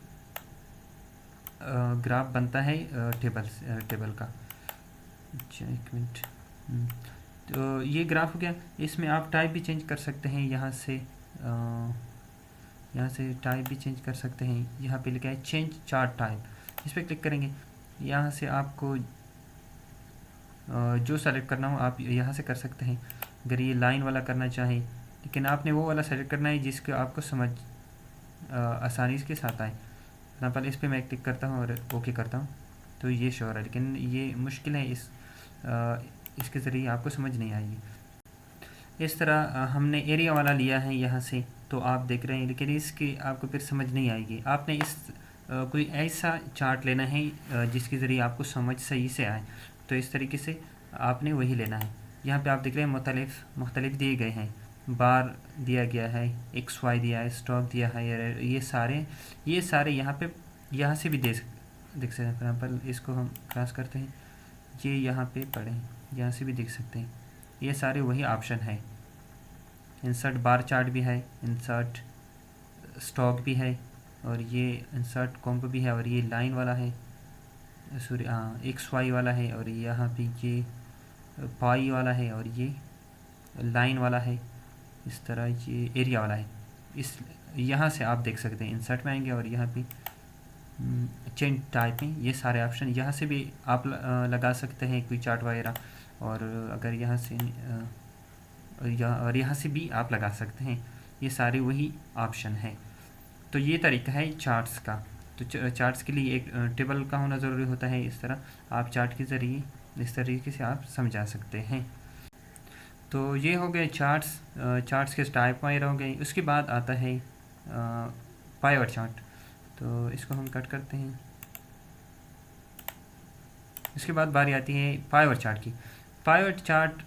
ग्राफ बनता है टेबल का। अच्छा, एक मिनट, तो ये ग्राफ हो गया। इसमें आप टाइप भी चेंज कर सकते हैं, यहाँ से टाइप भी चेंज कर सकते हैं। यहाँ पे लिखा है चेंज चार्ट टाइप, इस पर क्लिक करेंगे। यहाँ से आपको जो सेलेक्ट करना हो आप यहाँ से कर सकते हैं। अगर ये लाइन वाला करना चाहें, लेकिन आपने वो वाला सेलेक्ट करना है जिसको आपको समझ आसानी के साथ आए। एग्जाम्पल इस पर मैं क्लिक करता हूँ और ओके करता हूँ तो ये शो हो रहा है, लेकिन ये मुश्किल है, इसके ज़रिए आपको समझ नहीं आएगी। इस तरह हमने एरिया वाला लिया है यहाँ से, तो आप देख रहे हैं, लेकिन इसकी आपको फिर समझ नहीं आएगी। आपने कोई ऐसा चार्ट लेना है जिसके ज़रिए आपको समझ सही से आए, तो इस तरीके से आपने वही लेना है। यहाँ पे आप देख रहे हैं मुख्तलिफ दिए गए हैं, बार दिया गया है, एक्स वाई दिया है, स्टॉक दिया है, ये सारे यहाँ से भी देख सकते हैं। फॉर एग्जाम्पल इसको हम क्रॉस करते हैं, ये यहाँ पे पढ़ें, यहाँ से भी देख सकते हैं। ये सारे वही ऑप्शन है। इंसर्ट बार चार्ट भी है, इंसर्ट स्टॉक भी है, और ये इंसर्ट कॉम्प भी है, और ये लाइन वाला है, सॉरी एक्स वाई वाला है, और यहाँ पे ये पाई वाला है, और ये लाइन वाला है। इस तरह ये एरिया वाला है। इस यहाँ से आप देख सकते हैं, इंसर्ट में आएंगे और यहाँ पे चेंज टाइप में ये सारे ऑप्शन, यहाँ से भी आप लगा सकते हैं कोई चार्ट वगैरह, और अगर यहाँ से और यहाँ से भी आप लगा सकते हैं। ये सारे वही ऑप्शन हैं। तो ये तरीका है चार्ट्स का। तो चार्ट्स के लिए एक टेबल का होना ज़रूरी होता है। इस तरह आप चार्ट के ज़रिए इस तरीके से आप समझा सकते हैं। तो ये हो गए चार्ट्स के टाइप वगैरह हो गए। उसके बाद आता है पाइवट चार्ट, तो इसको हम कट करते हैं। इसके बाद बारी आती है पाइवट चार्ट की। पाइवट चार्ट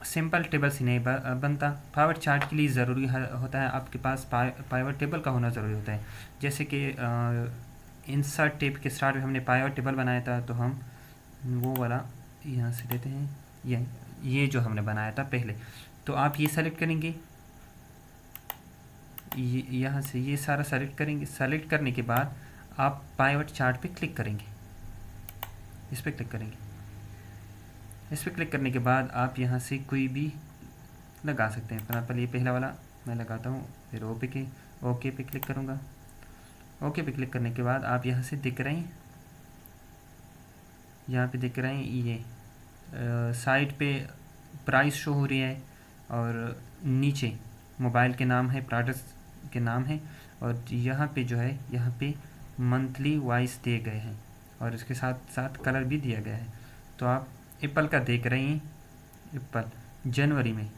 सिंपल टेबल से नहीं बनता। पाइवट चार्ट के लिए ज़रूरी होता है आपके पास पाइवट टेबल का होना ज़रूरी होता है। जैसे कि इंसर्ट टेब के स्टार्ट में हमने पाइवट टेबल बनाया था, तो हम वो वाला यहाँ से लेते हैं, ये जो हमने बनाया था पहले। तो आप ये सेलेक्ट करेंगे, ये यहाँ से ये सारा सेलेक्ट करेंगे। सेलेक्ट करने के बाद आप पाइवट चार्ट पे क्लिक करेंगे, इस पर क्लिक करेंगे। इस पर क्लिक करने के बाद आप यहाँ से कोई भी लगा सकते हैं। फॉर एग्जाम्पल ये पहला वाला मैं लगाता हूँ, फिर ओके पे क्लिक करूँगा। ओके पे क्लिक करने के बाद आप यहाँ से दिख रहे हैं, यहाँ पे दिख रहे हैं ये साइड पे प्राइस शो हो रही है, और नीचे मोबाइल के नाम है, प्रोडक्ट्स के नाम है, और यहाँ पे जो है यहाँ पे मंथली वाइज दिए गए हैं, और इसके साथ साथ कलर भी दिया गया है। तो आप एप्पल का देख रहे हैं, एप्पल जनवरी में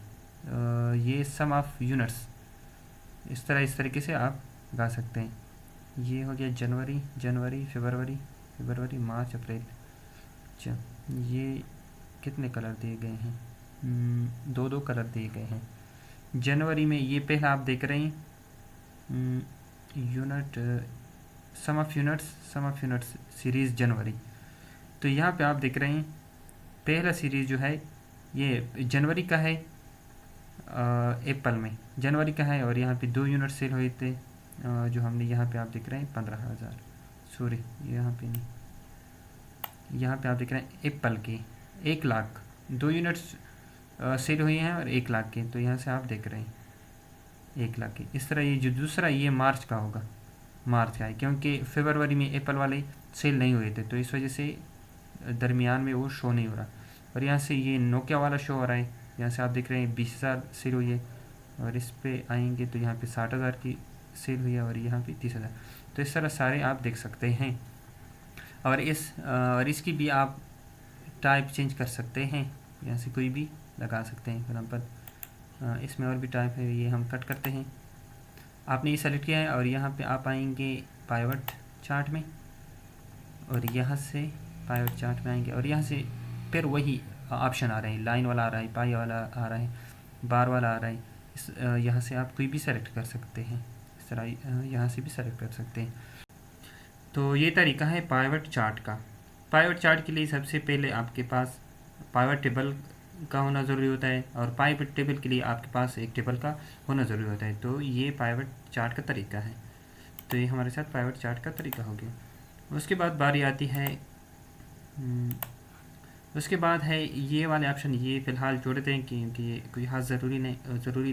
ये सम ऑफ यूनिट्स, इस तरीके से आप गा सकते हैं। ये हो गया जनवरी, फरवरी, मार्च, अप्रैल। अच्छा, ये कितने कलर दिए गए हैं? दो कलर दिए गए हैं। जनवरी में ये पहला आप देख रहे हैं unit, sum of units series जनवरी। तो यहाँ पे आप देख रहे हैं पहला सीरीज़ जो है ये जनवरी का है, एप्पल में जनवरी का है, और यहाँ पे 2 यूनिट सेल हुए थे, जो हमने यहाँ पे आप देख रहे हैं 15,000, सॉरी यहाँ पे नहीं, यहाँ पे आप देख रहे हैं एप्पल के 1 लाख 2 यूनिट्स सेल हुए हैं, और 1 लाख के। तो यहाँ से आप देख रहे हैं 1 लाख के। इस तरह ये जो दूसरा ये मार्च का होगा, मार्च का है, क्योंकि फरवरी में एप्पल वाले सेल नहीं हुए थे, तो इस वजह से दरमियान में वो शो नहीं हो रहा। और यहाँ से ये नोकिया वाला शो हो रहा है, यहाँ से आप देख रहे हैं 20,000 सेल हुई है, और इस पे आएंगे तो यहाँ पे 60,000 की सेल हुई है, और यहाँ पे 30,000। तो इस तरह सारे आप देख सकते हैं। और इसकी भी आप टाइप चेंज कर सकते हैं, यहाँ से कोई भी लगा सकते हैं। फॉर एग्जाम्पल इसमें और भी टाइप है, ये हम कट करते हैं। आपने ये सेलेक्ट किया है, और यहाँ पे आप आएंगे पाइवट चार्ट में, और यहाँ से पाइवट चार्ट में आएंगे, और यहाँ से फिर वही ऑप्शन आ रहे हैं, लाइन वाला आ रहा है, पाई वाला आ रहा है, बार वाला आ रहा है। यहाँ से आप कोई भी सेलेक्ट कर सकते हैं, इस तरह यहाँ से भी सेलेक्ट कर सकते हैं। तो ये तरीका है पाइवट चार्ट का। पाइवट चार्ट के लिए सबसे पहले आपके पास पाइवट टेबल का होना ज़रूरी होता है, और पाइवट टेबल के लिए आपके पास एक टेबल का होना ज़रूरी होता है। तो ये पाइवट चार्ट का तरीका है। तो ये हमारे साथ पाइवट चार्ट का तरीका हो गया। उसके बाद बारी आती है, उसके बाद है ये वाले ऑप्शन, ये फ़िलहाल जोड़ दें क्योंकि ये कोई खास ज़रूरी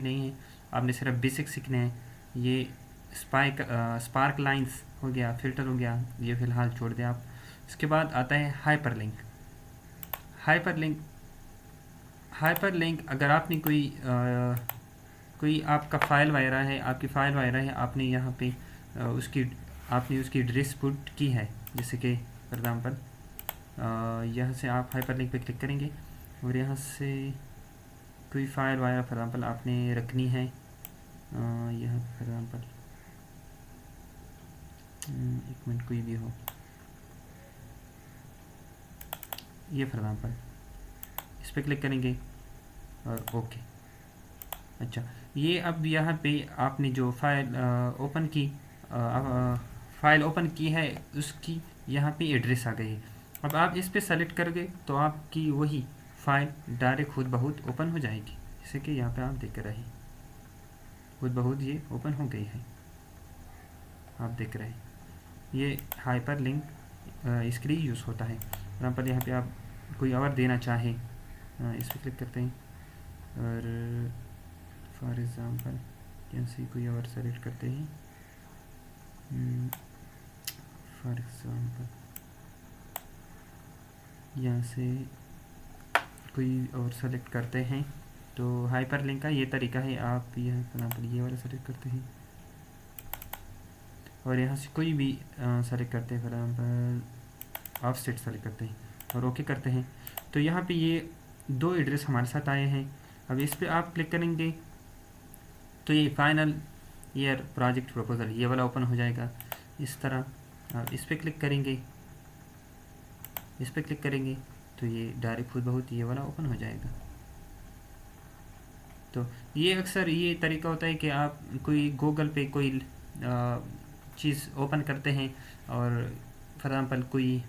नहीं है, आपने सिर्फ बेसिक सीखने हैं। ये स्पार्क लाइंस हो गया, फ़िल्टर हो गया, ये फ़िलहाल छोड़ दें आप। इसके बाद आता है हाइपर लिंक। अगर आपने कोई आपका फ़ाइल वगैरह है, आपने यहाँ पे आपने उसकी एड्रेस पुट की है, जैसे कि फॉर एग्ज़ाम्पल यहाँ से आप हाइपर लिंक पे क्लिक करेंगे, और यहाँ से कोई फ़ाइल वगैरह फॉर एग्ज़ाम्पल आपने रखनी है, यहाँ फॉर एग्ज़ाम्पल एक मिनट, कोई भी हो, ये फॉर एग्ज़ाम्पल इस पर क्लिक करेंगे, और ओके। अच्छा, ये अब यहाँ पे आपने जो फाइल ओपन की है, उसकी यहाँ पे एड्रेस आ गई है। अब आप इस पे सेलेक्ट करोगे तो आपकी वही फ़ाइल डायरेक्ट खुद बहुत ओपन हो जाएगी, जैसे कि यहाँ पे आप देख रहे हैं खुद बहुत ये ओपन हो गई है, आप देख रहे हैं। ये हाइपर लिंक इसके लिए यूज़ होता है। एग्जाम्पल यहाँ पे आप कोई और देना चाहें, इस पर क्लिक करते हैं, और फॉर एग्ज़ाम्पल यहाँ से कोई और सेलेक्ट करते हैं, फॉर एग्ज़ाम्पल यहाँ से कोई और सेलेक्ट करते हैं। तो हाइपर लिंक का ये तरीका है, आप यहाँ पर ये वाला सेलेक्ट करते हैं, और यहाँ से कोई भी सेलेक्ट करते हैं, फॉर एग्जाम्पल ऑफसेट सेलेक्ट करते हैं, और ओके करते हैं। तो यहाँ पे ये 2 एड्रेस हमारे साथ आए हैं। अब इस पर आप क्लिक करेंगे तो ये फाइनल ईयर प्रोजेक्ट प्रपोजल ये वाला ओपन हो जाएगा। इस तरह आप इस पर क्लिक करेंगे, तो ये डायरेक्ट खुद बहुत ये वाला ओपन हो जाएगा। तो ये अक्सर ये तरीका होता है कि आप कोई गूगल पे कोई चीज़ ओपन करते हैं और फॉर एग्ज़ाम्पल कोई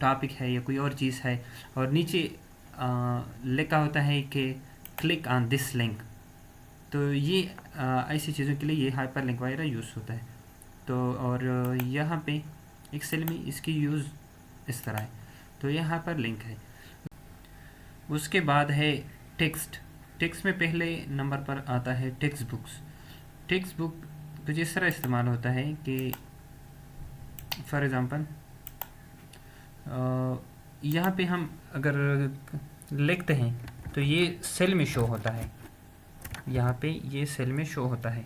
टॉपिक है या कोई और चीज़ है और नीचे लिखा होता है कि क्लिक ऑन दिस लिंक, तो ये ऐसी चीज़ों के लिए ये हाइपर लिंक वगैरह यूज़ होता है। तो और यहाँ पे एक्सेल में इसकी यूज़ इस तरह है, तो ये हाइपर लिंक है। उसके बाद है टेक्स्ट। टेक्स्ट में पहले नंबर पर आता है टेक्स्ट बुक्स। टेक्स्ट बुक कुछ इस तरह इस्तेमाल होता है कि फॉर एग्ज़ाम्पल यहाँ पे हम अगर लिखते हैं तो ये सेल में शो होता है, यहाँ पे ये सेल में शो होता है,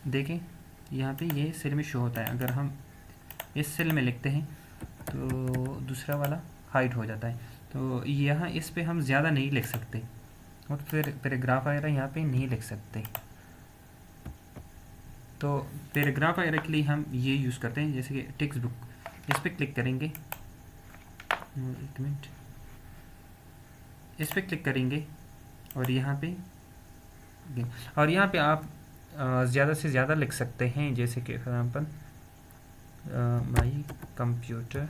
देखें यहाँ पे ये सेल में शो होता है। अगर हम इस सेल में लिखते हैं तो दूसरा वाला हाइड हो जाता है, तो यहाँ इस पे हम ज़्यादा नहीं लिख सकते और फिर पैराग्राफ वगैरह यहाँ पे नहीं लिख सकते। तो पैराग्राफ वगैरह के लिए हम ये यूज़ करते हैं, जैसे कि टेक्स्ट बुक, इस पर क्लिक करेंगे, एक मिनट, इस पर क्लिक करेंगे और यहाँ पे आप ज़्यादा से ज़्यादा लिख सकते हैं, जैसे कि for example my computer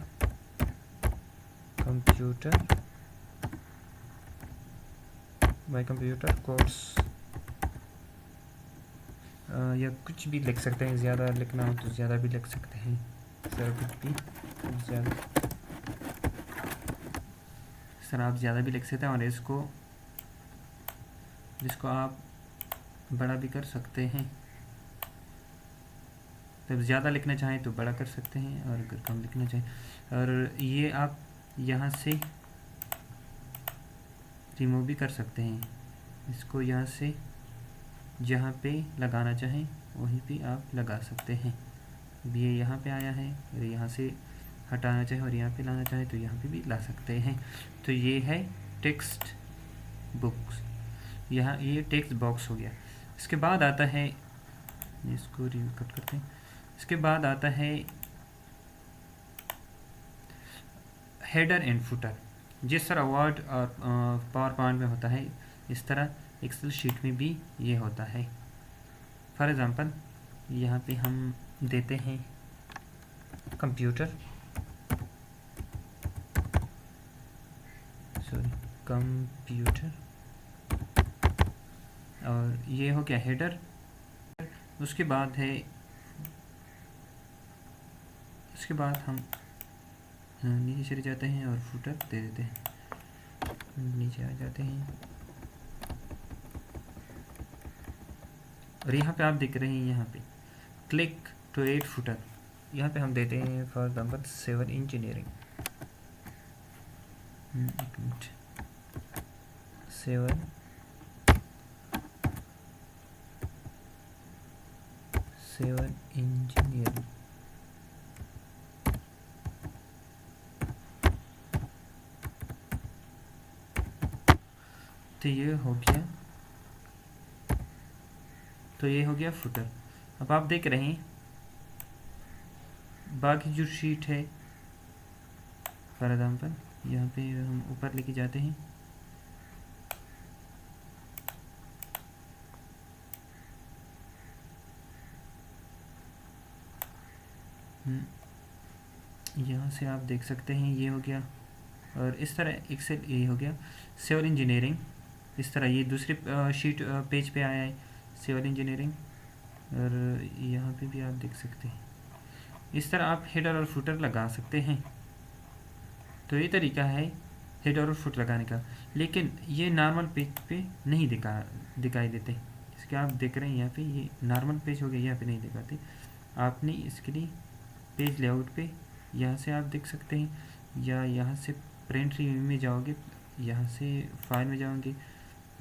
course या कुछ भी लिख सकते हैं। ज़्यादा लिखना हो तो ज़्यादा भी लिख सकते हैं, सर आप ज़्यादा भी लिख सकते हैं और इसको आप बड़ा भी कर सकते हैं। जब ज़्यादा लिखना चाहें तो बड़ा कर सकते हैं और अगर कम लिखना चाहें, और ये आप यहाँ से रिमूव भी कर सकते हैं। इसको यहाँ से जहाँ पे लगाना चाहें वहीं पे आप लगा सकते हैं। अब ये यहाँ पे आया है और यहाँ से हटाना चाहें और यहाँ पे लाना चाहें तो यहाँ पे भी ला सकते हैं। तो ये है टेक्स्ट बुक्स, यहाँ ये टेक्स्ट बॉक्स हो गया। इसके बाद आता है, इसको रिव्यू कट करते हैं, इसके बाद आता है हेडर एंड फुटर। जिस तरह वर्ड और पावर पॉइंट में होता है, इस तरह एक्सेल शीट में भी ये होता है। फॉर एग्ज़ाम्पल यहाँ पे हम देते हैं कंप्यूटर और ये हो गया हेडर। उसके बाद हम नीचे चले जाते हैं और फुटर दे देते हैं, नीचे आ जाते हैं और यहाँ पे आप देख रहे हैं यहाँ पे क्लिक टू एड फुटर, यहाँ पे हम देते हैं फॉर एग्जाम्पल सिविल इंजीनियरिंग, एक मिनट, सिविल इंजीनियरिंग। तो ये हो गया फुटर। अब आप देख रहे हैं बाकी जो शीट है, फॉर एग्जाम्पल यहाँ पे हम ऊपर लेके जाते हैं, यहाँ से आप देख सकते हैं ये हो गया। और इस तरह एक्सेल ये हो गया सिविल इंजीनियरिंग। इस तरह ये दूसरे शीट पेज पे आया है सिविल इंजीनियरिंग, और यहाँ पे भी आप देख सकते हैं। इस तरह आप हेडर और फुटर लगा सकते हैं। तो ये तरीका है हेडर और फुट लगाने का, लेकिन ये नॉर्मल पेज पे नहीं दिखाई देते। इसके आप देख रहे हैं यहाँ पे ये नॉर्मल पेज हो गया, यहाँ पे नहीं दिखाते। आपने इसके लिए पेज लेआउट पे यहाँ से आप देख सकते हैं, या यहाँ से प्रिंट रिव्यू में जाओगे, यहाँ से फाइल में जाओगे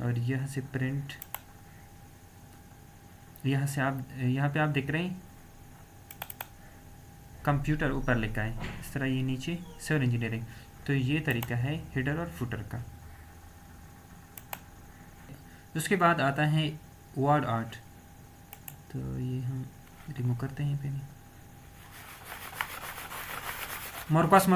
और यहाँ से प्रिंट, यहाँ से आप यहाँ पे आप देख रहे हैं कंप्यूटर ऊपर लिखा है, इस तरह ये नीचे सिविल इंजीनियरिंग। तो ये तरीका है हेडर और फुटर का। उसके बाद आता है वर्ड आर्ट। तो ये हम रिमूव करते हैं पहले, मोरकस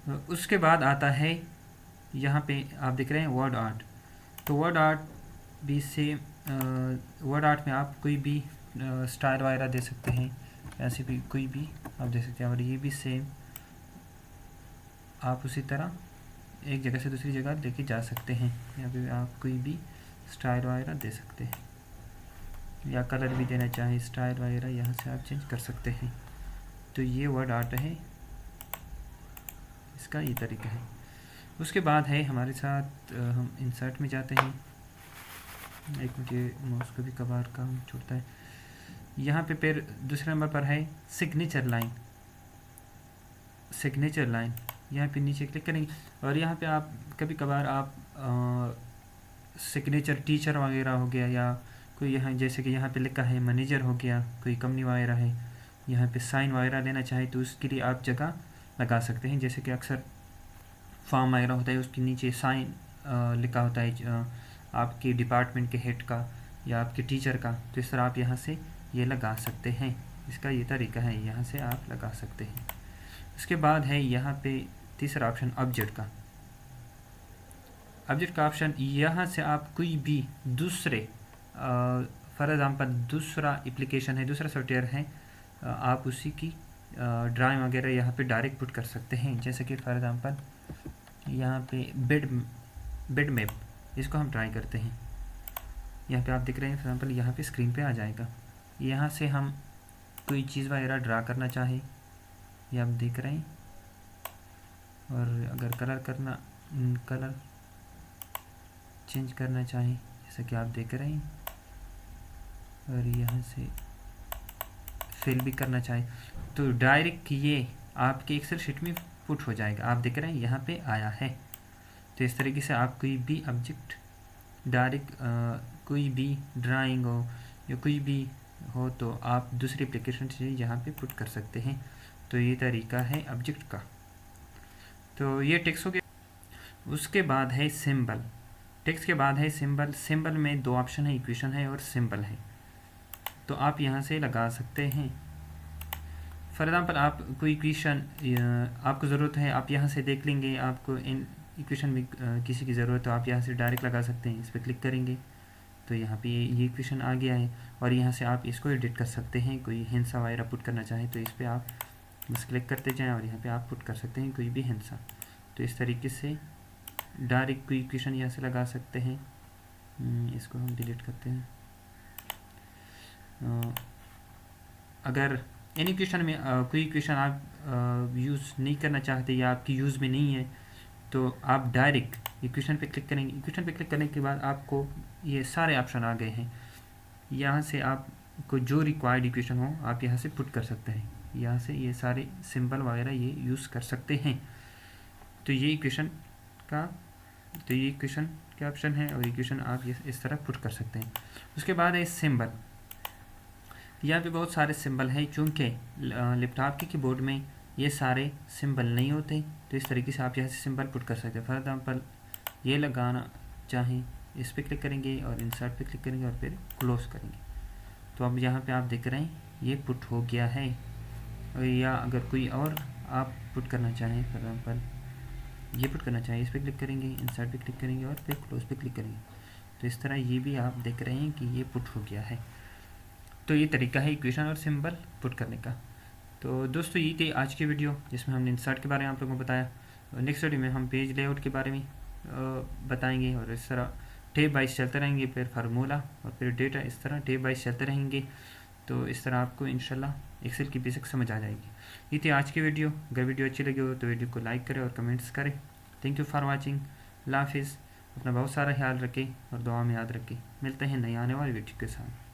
उसके बाद आता है यहाँ पे आप देख रहे हैं वर्ड आर्ट। तो वर्ड आर्ट भी से वर्ड आर्ट में आप कोई भी स्टाइल वगैरह दे सकते हैं, ऐसे भी कोई भी आप दे सकते हैं। और ये भी सेम आप उसी तरह एक जगह से दूसरी जगह लेके जा सकते हैं। यहाँ पे आप कोई भी स्टाइल वगैरह दे सकते हैं, या कलर भी देना चाहें स्टाइल वगैरह यहाँ से आप चेंज कर सकते हैं। तो ये वर्ड आर्ट है, इसका ये तरीका है। उसके बाद है हमारे साथ हम इंसर्ट में जाते हैं। एक मुझे माउस का भी कबार काम छूटता है। यहाँ पे फिर दूसरे नंबर पर है सिग्नेचर लाइन। सिग्नेचर लाइन यहाँ पे नीचे क्लिक करेंगे और यहाँ पे आप कभी कभार आप सिग्नेचर टीचर वगैरह हो गया, या कोई यहाँ जैसे कि यहाँ पे लिखा है मैनेजर हो गया, कोई कंपनी वगैरह है, यहाँ पे साइन वगैरह लेना चाहे तो उसके लिए आप जगह लगा सकते हैं। जैसे कि अक्सर फॉर्म वगैरह होता है उसके नीचे साइन लिखा होता है आपके डिपार्टमेंट के हेड का या आपके टीचर का, तो इस तरह आप यहाँ से ये लगा सकते हैं। इसका ये तरीका है, यहाँ से आप लगा सकते हैं। उसके बाद है यहाँ पे तीसरा ऑप्शन ऑब्जेक्ट का। ऑब्जेक्ट का ऑप्शन, यहाँ से आप कोई भी दूसरे फॉर एग्जांपल दूसरा एप्लीकेशन है, दूसरा सॉफ्टवेयर है, आप उसी की ड्राइंग वगैरह यहाँ पे डायरेक्ट पुट कर सकते हैं। जैसे कि फॉर एग्जांपल यहाँ पे बेड मैप, इसको हम ट्राई करते हैं। यहाँ पे आप देख रहे हैं फॉर एग्जांपल यहाँ पे स्क्रीन पे आ जाएगा। यहाँ से हम कोई चीज़ वगैरह ड्रा करना चाहें, ये आप देख रहे हैं, और अगर कलर चेंज करना चाहें जैसे कि आप देख रहे हैं, और यहाँ से फिल भी करना चाहें तो डायरेक्ट ये आपके एक्सेल शीट में पुट हो जाएगा। आप देख रहे हैं यहाँ पे आया है। तो इस तरीके से आप कोई भी ऑब्जेक्ट डायरेक्ट कोई भी ड्राइंग हो या कोई भी हो तो आप दूसरी एप्लीकेशन से यहाँ पे पुट कर सकते हैं। तो ये तरीका है ऑब्जेक्ट का। तो ये टेक्स्ट हो गया। उसके बाद है सिंबल। टेक्स्ट के बाद है सिंबल। सिंबल में दो ऑप्शन है, इक्वेशन है और सिंबल है। तो आप यहाँ से लगा सकते हैं। फॉर एग्जांपल आप कोई इक्वेशन आपको ज़रूरत है, आप यहाँ से देख लेंगे, आपको इन इक्वेशन में किसी की ज़रूरत तो आप यहाँ से डायरेक्ट लगा सकते हैं। इस पर क्लिक करेंगे तो यहाँ पे ये इक्वेशन आ गया है, और यहाँ से आप इसको एडिट कर सकते हैं। कोई हिंसा वगैरह पुट करना चाहें तो इस पर आप बस क्लिक करते जाएं और यहाँ पे आप पुट कर सकते हैं कोई भी हिंसा। तो इस तरीके से डायरेक्ट कोई इक्वेशन यहाँ से लगा सकते हैं। इसको हम डिलीट करते हैं। अगर इन इक्वेशन में कोई इक्वेशन आप यूज़ नहीं करना चाहते या आपकी यूज़ में नहीं है तो आप डायरेक्ट इक्वेशन पे क्लिक करेंगे। इक्वेशन पे क्लिक करने के बाद आपको ये सारे ऑप्शन आ गए हैं। यहाँ से आपको जो रिक्वायर्ड इक्वेशन हो आप यहाँ से पुट कर सकते हैं। यहाँ से ये सारे सिंबल वगैरह ये यूज़ कर सकते हैं। तो ये इक्वेशन के ऑप्शन है, और इक्वेशन आप ये इस तरह पुट कर सकते हैं। उसके बाद है सिंबल। यहाँ पे बहुत सारे सिंबल हैं, चूँकि लैपटॉप के कीबोर्ड में ये सारे सिंबल नहीं होते, तो इस तरीके से आप यहाँ से सिंबल पुट कर सकते हैं। फॉर एग्जांपल ये लगाना चाहें, इस पर क्लिक करेंगे और इंसर्ट पे क्लिक करेंगे और फिर क्लोज करेंगे। तो अब यहाँ पे आप देख रहे हैं ये पुट हो गया है। या अगर कोई और आप पुट करना चाहें, फॉर एग्जांपल ये पुट करना चाहें, इस पर क्लिक करेंगे, इंसर्ट पे क्लिक करेंगे और फिर क्लोज पे क्लिक करेंगे। तो इस तरह ये भी आप देख रहे हैं कि ये पुट हो गया है। तो ये तरीका है इक्वेशन और सिंबल पुट करने का। तो दोस्तों ये थी आज की वीडियो जिसमें हमने इंसर्ट के बारे में आप लोगों को बताया। नेक्स्ट वीडियो में हम पेज लेआउट के बारे में बताएंगे, और इस तरह टेप वाइज चलते रहेंगे, फिर फार्मूला और फिर डेटा, इस तरह टेप वाइज चलते रहेंगे। तो इस तरह आपको इंशाल्लाह एक्सेल की बेसिक समझ आ जाएगी। ये थी आज की वीडियो। अगर वीडियो अच्छी लगी हो तो वीडियो को लाइक करें और कमेंट्स करें। Thank you for watching. अल्लाह हाफिज़। अपना बहुत सारा ख्याल रखें और दुआ में याद रखें। मिलते हैं नई आने वाली वीडियो के साथ।